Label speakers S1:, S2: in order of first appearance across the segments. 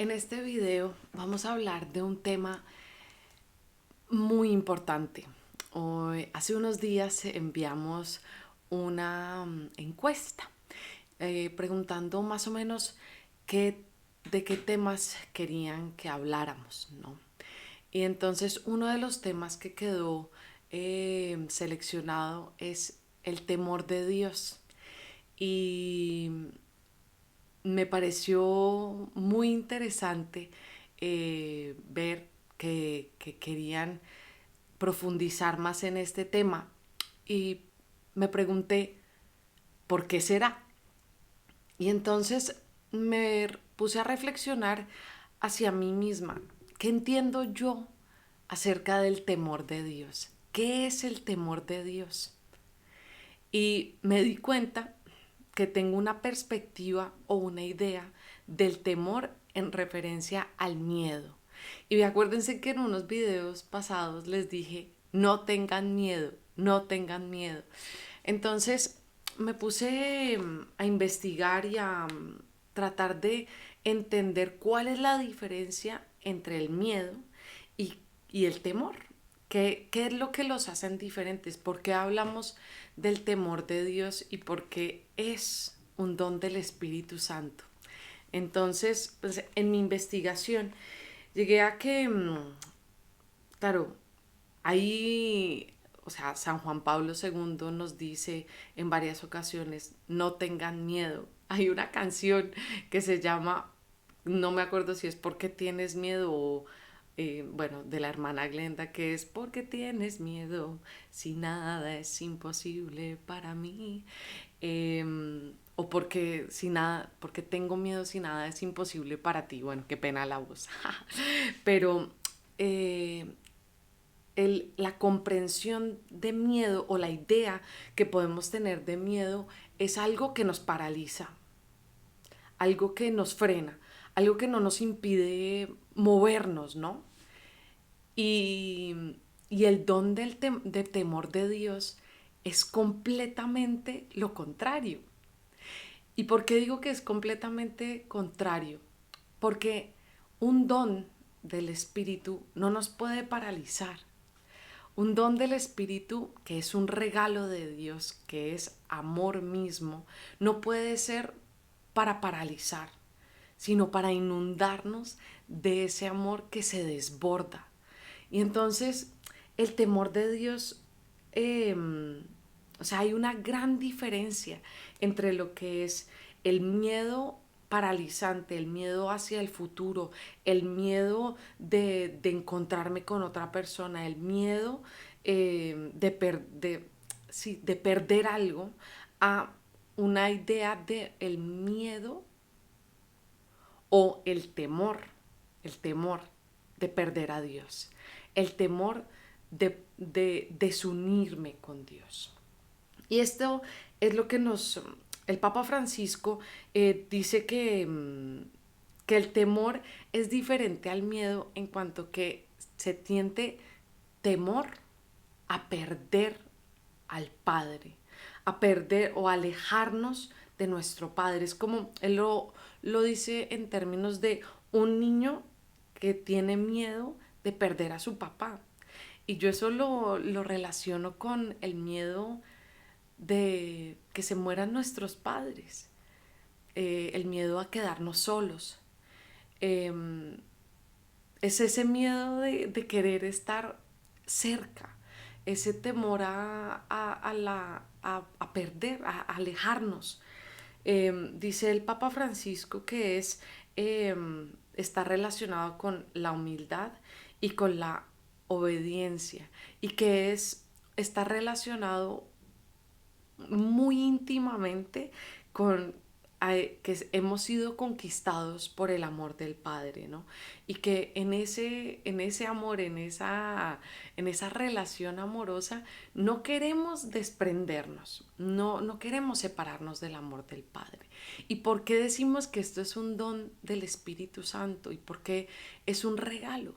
S1: En este video vamos a hablar de un tema muy importante. Hace unos días enviamos una encuesta preguntando más o menos de qué temas querían que habláramos, ¿no? Y entonces uno de los temas que quedó seleccionado es el temor de Dios. Y me pareció muy interesante ver que querían profundizar más en este tema y me pregunté, ¿por qué será? Y entonces me puse a reflexionar hacia mí misma. ¿Qué entiendo yo acerca del temor de Dios? ¿Qué es el temor de Dios? Y me di cuenta que tengo una perspectiva o una idea del temor en referencia al miedo. Y acuérdense que en unos videos pasados les dije, no tengan miedo, no tengan miedo. Entonces me puse a investigar y a tratar de entender cuál es la diferencia entre el miedo y, y el temor. ¿Qué es lo que los hacen diferentes? ¿Por qué hablamos del temor de Dios y por qué es un don del Espíritu Santo? Entonces, pues, en mi investigación llegué a que, claro, ahí, o sea, San Juan Pablo II nos dice en varias ocasiones, no tengan miedo. Hay una canción que se llama, no me acuerdo si es porque tienes miedo o, bueno, de la hermana Glenda, que es porque tienes miedo, si nada es imposible para mí. O porque si nada, porque tengo miedo si nada es imposible para ti. Bueno, qué pena la voz. Pero eh, la comprensión de miedo o la idea que podemos tener de miedo es algo que nos paraliza, algo que nos frena, algo que no nos impide movernos, ¿no? Y el don de temor de Dios es completamente lo contrario. ¿Y por qué digo que es completamente contrario? Porque un don del Espíritu no nos puede paralizar. Un don del Espíritu, que es un regalo de Dios, que es amor mismo, no puede ser para paralizar, sino para inundarnos de ese amor que se desborda. Y entonces el temor de Dios, eh, o sea, hay una gran diferencia entre lo que es el miedo paralizante, el miedo hacia el futuro, el miedo de encontrarme con otra persona, el miedo sí, de perder algo, a una idea de el miedo o el temor de perder a Dios, el temor de desunirme con Dios. Y esto es lo que el Papa Francisco dice que el temor es diferente al miedo en cuanto que se siente temor a perder al Padre, a perder o alejarnos de nuestro Padre. Es como él lo dice en términos de un niño que tiene miedo de perder a su papá. Y yo eso lo relaciono con el miedo de que se mueran nuestros padres, el miedo a quedarnos solos. Eh, es ese miedo de querer estar cerca, ese temor a perder, a alejarnos. Dice el Papa Francisco que eh, está relacionado con la humildad y con la obediencia y que está relacionado muy íntimamente con que hemos sido conquistados por el amor del Padre, ¿no? Y que en ese amor, en esa relación amorosa, no queremos desprendernos, no queremos separarnos del amor del Padre. ¿Y por qué decimos que esto es un don del Espíritu Santo? ¿Y por qué es un regalo?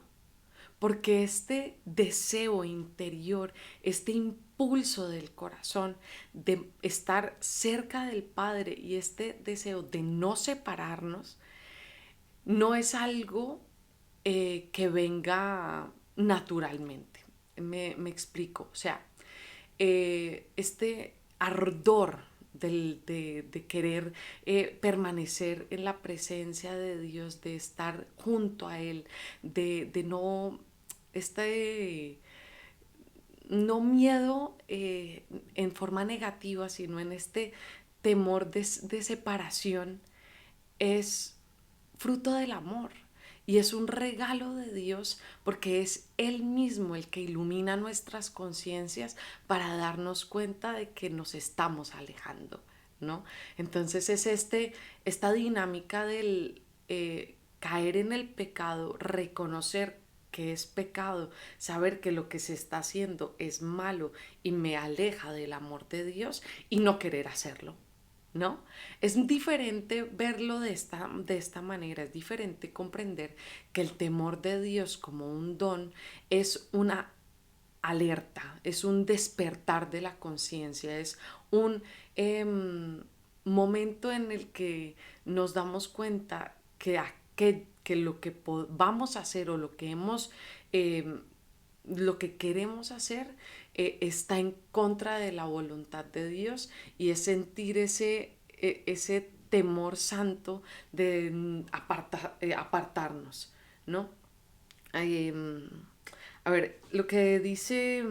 S1: Porque este deseo interior, este impulso del corazón de estar cerca del Padre y este deseo de no separarnos, no es algo que venga naturalmente. Me explico. O sea, este ardor de querer permanecer en la presencia de Dios, de estar junto a Él, de no, este, no miedo en forma negativa, sino en este temor de separación, es fruto del amor. Y es un regalo de Dios porque es Él mismo el que ilumina nuestras conciencias para darnos cuenta de que nos estamos alejando, ¿no? Entonces es esta dinámica del caer en el pecado, reconocer que es pecado, saber que lo que se está haciendo es malo y me aleja del amor de Dios y no querer hacerlo. ¿No? Es diferente verlo de esta manera, es diferente comprender que el temor de Dios como un don es una alerta, es un despertar de la conciencia, es un momento en el que nos damos cuenta que lo que vamos a hacer o eh, lo que queremos hacer está en contra de la voluntad de Dios y es sentir ese temor santo de apartarnos, ¿no? Eh, a ver, lo que dice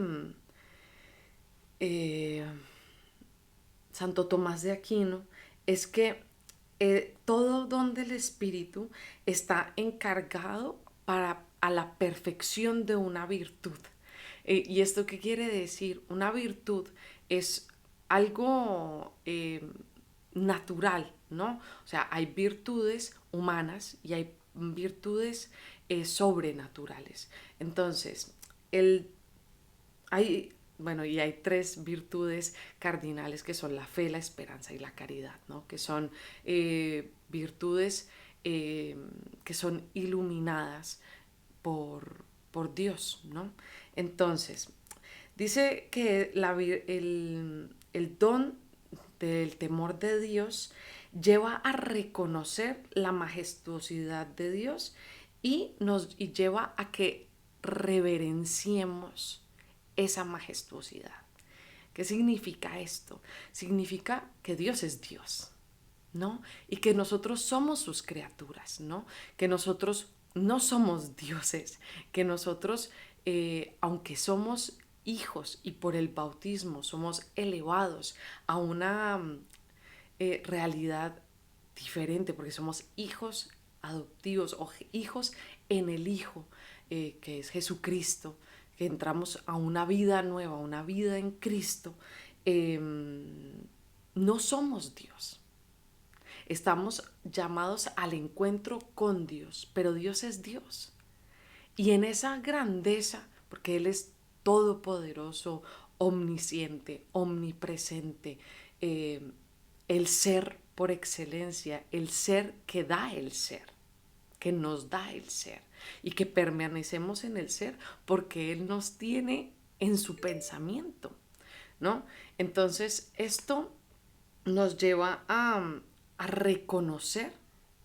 S1: eh, Santo Tomás de Aquino es que todo don del Espíritu está encargado para a la perfección de una virtud. ¿Y esto qué quiere decir? Una virtud es algo natural, ¿no? O sea, hay virtudes humanas y hay virtudes sobrenaturales. Entonces, el y hay tres virtudes cardinales que son la fe, la esperanza y la caridad, ¿no? Que son virtudes que son iluminadas por Dios, ¿no? Entonces, dice que el don del temor de Dios lleva a reconocer la majestuosidad de Dios y lleva a que reverenciemos esa majestuosidad. ¿Qué significa esto? Significa que Dios es Dios, ¿no? Y que nosotros somos sus criaturas, ¿no? Que nosotros no somos dioses, que nosotros, aunque somos hijos y por el bautismo somos elevados a una realidad diferente, porque somos hijos adoptivos o hijos en el Hijo, que es Jesucristo, que entramos a una vida nueva, una vida en Cristo, eh, no somos Dios. Estamos llamados al encuentro con Dios, pero Dios es Dios. Y en esa grandeza, porque Él es todopoderoso, omnisciente, omnipresente, el ser por excelencia, el ser que da el ser, que nos da el ser y que permanecemos en el ser porque Él nos tiene en su pensamiento, ¿no? Entonces esto nos lleva a reconocer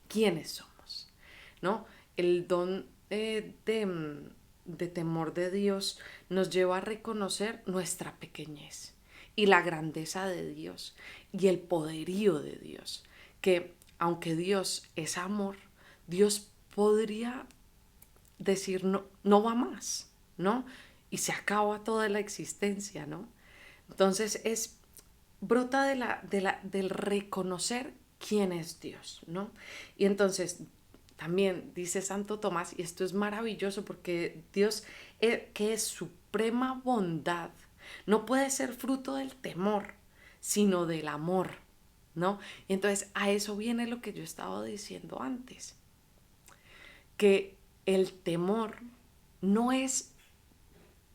S1: quiénes somos, ¿no? El don de temor de Dios nos lleva a reconocer nuestra pequeñez y la grandeza de Dios y el poderío de Dios, que aunque Dios es amor, Dios podría decir no, no va más, ¿no? Y se acaba toda la existencia, ¿no? Entonces brota del reconocer quién es Dios, ¿no? Y entonces también dice Santo Tomás, y esto es maravilloso porque Dios, que es suprema bondad, no puede ser fruto del temor, sino del amor, ¿no? Y entonces a eso viene lo que yo estaba diciendo antes, que el temor no es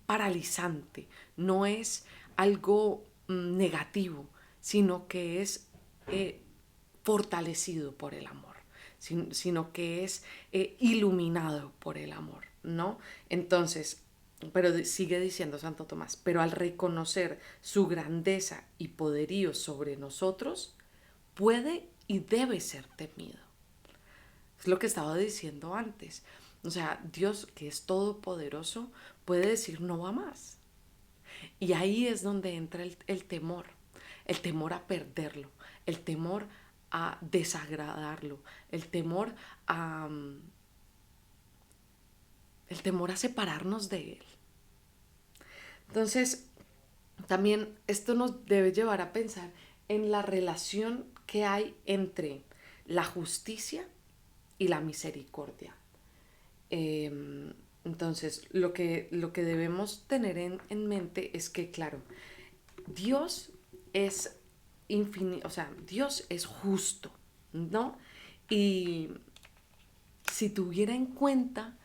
S1: paralizante, no es algo negativo, sino que es fortalecido por el amor, sino que es iluminado por el amor, ¿no? Entonces, pero sigue diciendo Santo Tomás, pero al reconocer su grandeza y poderío sobre nosotros, puede y debe ser temido. Es lo que estaba diciendo antes. O sea, Dios, que es todopoderoso, puede decir no va más. Y ahí es donde entra el temor a perderlo, el temor a desagradarlo, el temor a, el temor a separarnos de él. Entonces, también esto nos debe llevar a pensar en la relación que hay entre la justicia y la misericordia. Entonces, lo que debemos tener en mente es que, claro, Dios es infinito, o sea, Dios es justo, ¿no? Y si tuviera en cuenta,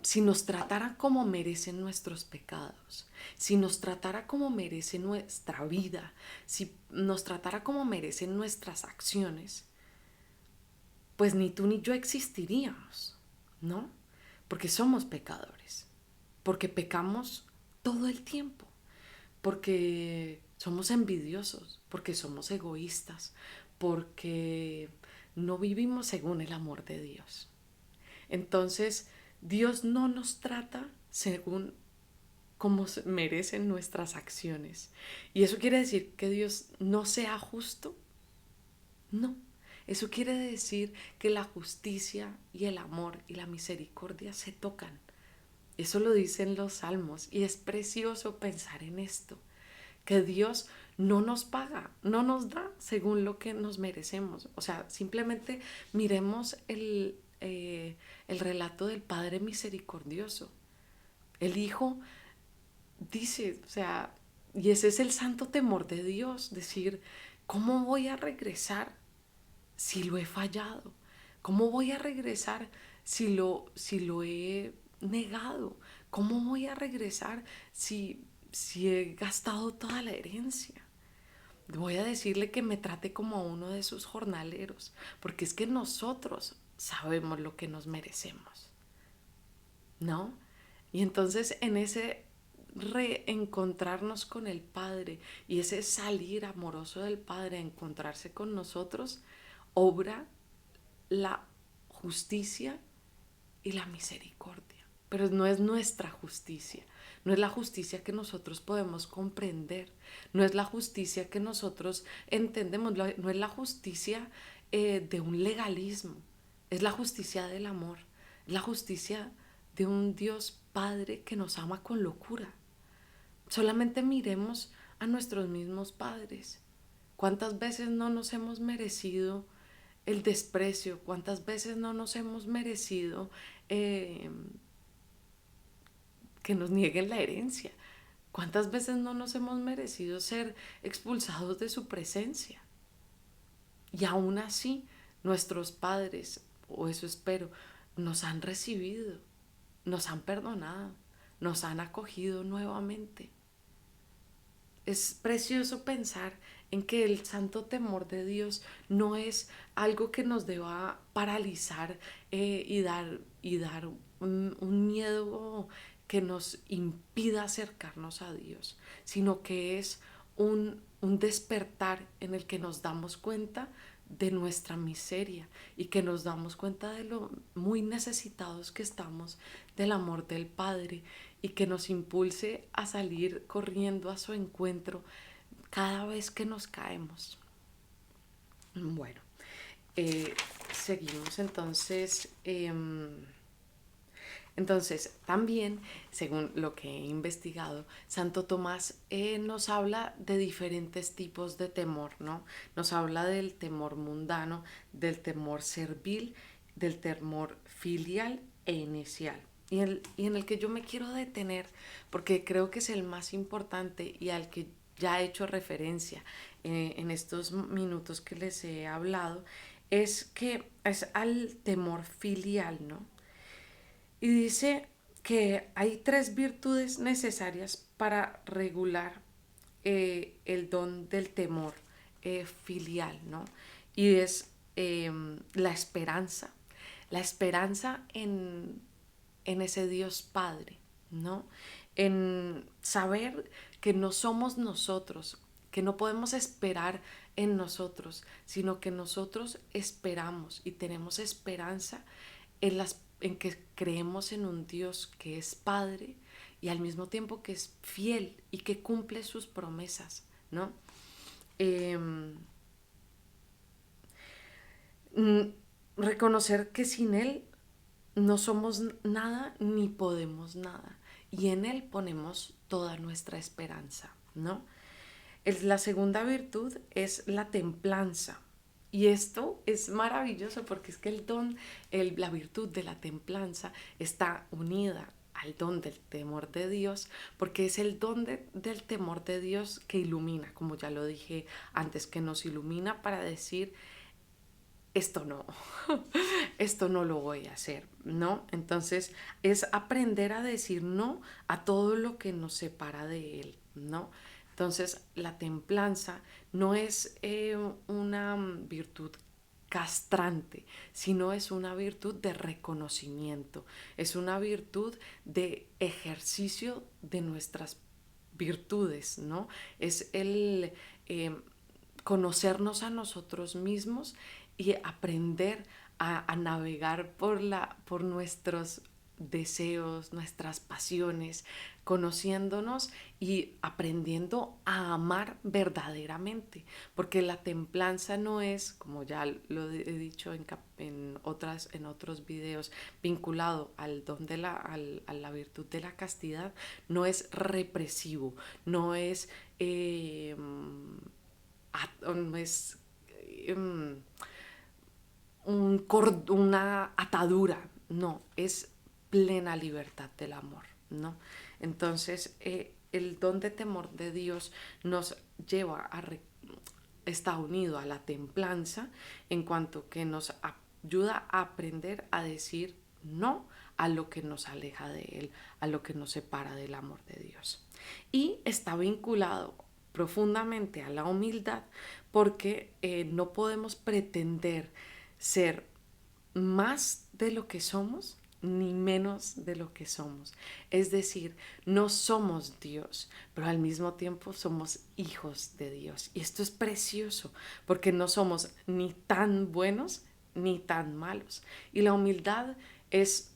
S1: si nos tratara como merecen nuestros pecados, si nos tratara como merece nuestra vida, si nos tratara como merecen nuestras acciones, pues ni tú ni yo existiríamos, ¿no? Porque somos pecadores, porque pecamos todo el tiempo, porque somos envidiosos, porque somos egoístas, porque no vivimos según el amor de Dios. Entonces, Dios no nos trata según como merecen nuestras acciones. ¿Y eso quiere decir que Dios no sea justo? No. Eso quiere decir que la justicia y el amor y la misericordia se tocan. Eso lo dicen los salmos y es precioso pensar en esto, que Dios no nos paga, no nos da según lo que nos merecemos. O sea, simplemente miremos el relato del Padre misericordioso. El Hijo dice, o sea, y ese es el santo temor de Dios, decir, ¿cómo voy a regresar si lo he fallado? ¿Cómo voy a regresar si lo he negado? ¿Cómo voy a regresar si he gastado toda la herencia? Voy a decirle que me trate como a uno de sus jornaleros, porque es que nosotros sabemos lo que nos merecemos, ¿no? Y entonces en ese reencontrarnos con el Padre y ese salir amoroso del Padre a encontrarse con nosotros, obra la justicia y la misericordia. Pero no es nuestra justicia, no es la justicia que nosotros podemos comprender, no es la justicia que nosotros entendemos, no es la justicia de un legalismo, es la justicia del amor, es la justicia de un Dios Padre que nos ama con locura. Solamente miremos a nuestros mismos padres. ¿Cuántas veces no nos hemos merecido el desprecio? ¿Cuántas veces no nos hemos merecido que nos nieguen la herencia? ¿Cuántas veces no nos hemos merecido ser expulsados de su presencia? Y aún así, nuestros padres, o eso espero, nos han recibido, nos han perdonado, nos han acogido nuevamente. Es precioso pensar en que el santo temor de Dios no es algo que nos deba paralizar y dar un miedo que nos impida acercarnos a Dios, sino que es un despertar en el que nos damos cuenta de nuestra miseria y que nos damos cuenta de lo muy necesitados que estamos del amor del Padre y que nos impulse a salir corriendo a su encuentro cada vez que nos caemos. Bueno, seguimos entonces. Entonces, también, según lo que he investigado, Santo Tomás nos habla de diferentes tipos de temor, ¿no? Nos habla del temor mundano, del temor servil, del temor filial e inicial. Y en el que yo me quiero detener, porque creo que es el más importante y al que ya he hecho referencia en estos minutos que les he hablado, es que es al temor filial, ¿no? Y dice que hay tres virtudes necesarias para regular el don del temor filial, ¿no? Y es la esperanza en ese Dios Padre, ¿no? En saber que no somos nosotros, que no podemos esperar en nosotros, sino que nosotros esperamos y tenemos esperanza en que creemos en un Dios que es Padre y al mismo tiempo que es fiel y que cumple sus promesas, ¿no? Em, mm, Reconocer que sin Él no somos nada ni podemos nada y en Él ponemos toda nuestra esperanza, ¿no? La segunda virtud es la templanza. Y esto es maravilloso porque es que la virtud de la templanza está unida al don del temor de Dios, porque es el don del temor de Dios que ilumina, como ya lo dije antes, que nos ilumina para decir, esto no, esto no lo voy a hacer, ¿no? Entonces es aprender a decir no a todo lo que nos separa de Él, ¿no? Entonces la templanza no es una virtud castrante, sino es una virtud de reconocimiento, es una virtud de ejercicio de nuestras virtudes, ¿no? Es el conocernos a nosotros mismos y aprender a navegar por nuestros deseos, nuestras pasiones, conociéndonos y aprendiendo a amar verdaderamente, porque la templanza no es, como ya lo he dicho en otros videos, vinculado al don a la virtud de la castidad, no es represivo, no es, no es una atadura, no, es plena libertad del amor, ¿no? Entonces, el don de temor de Dios nos lleva está unido a la templanza en cuanto que nos ayuda a aprender a decir no a lo que nos aleja de Él, a lo que nos separa del amor de Dios. Y está vinculado profundamente a la humildad porque no podemos pretender ser más de lo que somos ni menos de lo que somos. Es decir, no somos Dios, pero al mismo tiempo somos hijos de Dios. Y esto es precioso porque no somos ni tan buenos ni tan malos. Y la humildad es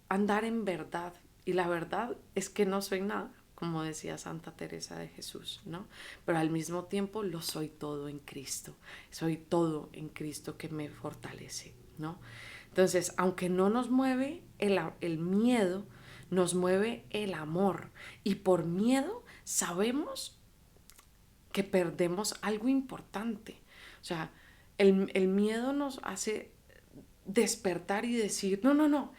S1: andar en verdad. Y la verdad es que no soy nada, como decía Santa Teresa de Jesús, ¿no? Pero al mismo tiempo lo soy todo en Cristo. Soy todo en Cristo que me fortalece, ¿no? Entonces, aunque no nos mueve el miedo, nos mueve el amor. Y por miedo sabemos que perdemos algo importante. O sea, el miedo nos hace despertar y decir, no, no, no,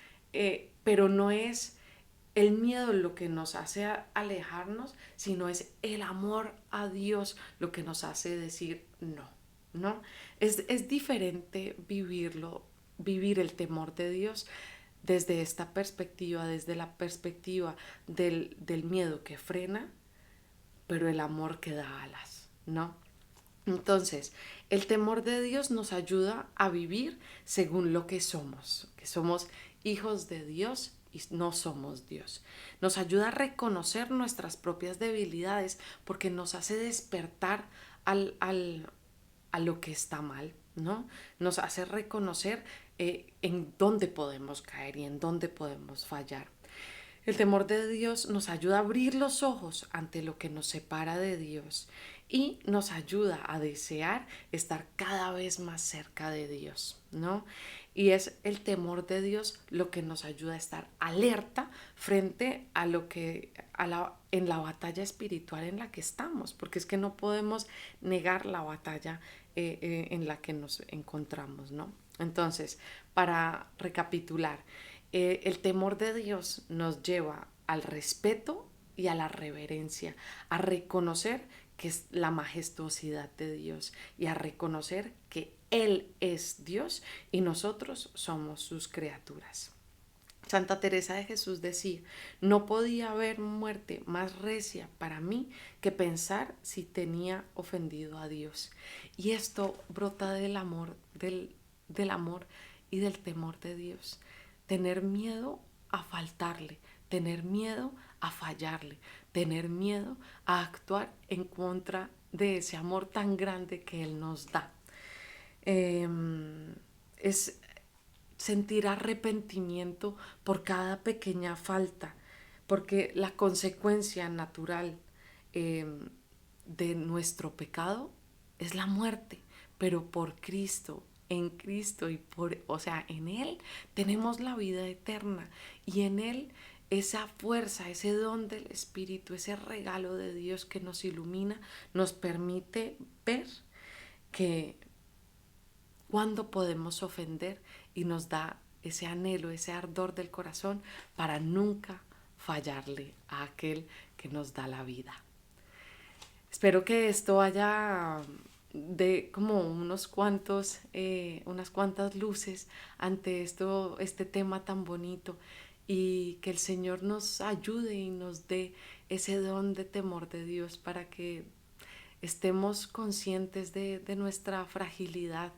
S1: pero no es el miedo lo que nos hace alejarnos, sino es el amor a Dios lo que nos hace decir no, ¿no? Es diferente vivir el temor de Dios desde esta perspectiva, desde la perspectiva del miedo que frena, pero el amor que da alas, ¿no? Entonces, el temor de Dios nos ayuda a vivir según lo que somos hijos de Dios y no somos Dios. Nos ayuda a reconocer nuestras propias debilidades porque nos hace despertar a lo que está mal, ¿no? Nos hace reconocer en dónde podemos caer y en dónde podemos fallar. El temor de Dios nos ayuda a abrir los ojos ante lo que nos separa de Dios y nos ayuda a desear estar cada vez más cerca de Dios, ¿no? Y es el temor de Dios lo que nos ayuda a estar alerta frente a en la batalla espiritual en la que estamos, porque es que no podemos negar la batalla en la que nos encontramos, ¿no? Entonces, para recapitular, el temor de Dios nos lleva al respeto y a la reverencia, a reconocer que es la majestuosidad de Dios y a reconocer que Él es Dios y nosotros somos sus criaturas. Santa Teresa de Jesús decía, no podía haber muerte más recia para mí que pensar si tenía ofendido a Dios. Y esto brota del amor, del amor y del temor de Dios. Tener miedo a faltarle, tener miedo a fallarle, tener miedo a actuar en contra de ese amor tan grande que Él nos da. Es sentir arrepentimiento por cada pequeña falta, porque la consecuencia natural eh, de nuestro pecado es la muerte, pero por Cristo, en Cristo y o sea, en Él tenemos la vida eterna y en Él esa fuerza, ese don del Espíritu, ese regalo de Dios que nos ilumina, nos permite ver que cuando podemos ofender y nos da ese anhelo, ese ardor del corazón para nunca fallarle a aquel que nos da la vida. Espero que esto haya de como unas cuantas luces ante este tema tan bonito y que el Señor nos ayude y nos dé ese don de temor de Dios para que estemos conscientes de nuestra fragilidad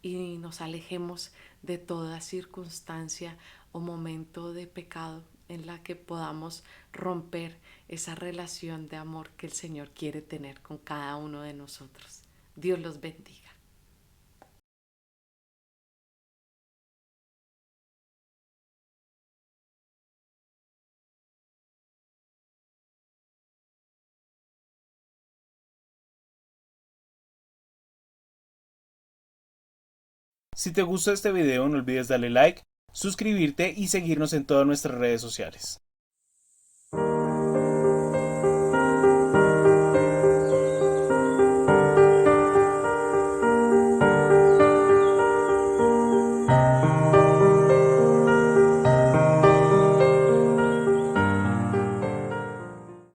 S1: y nos alejemos de toda circunstancia o momento de pecado en la que podamos romper esa relación de amor que el Señor quiere tener con cada uno de nosotros. Dios los bendiga.
S2: Si te gustó este video no olvides darle like, suscribirte y seguirnos en todas nuestras redes sociales.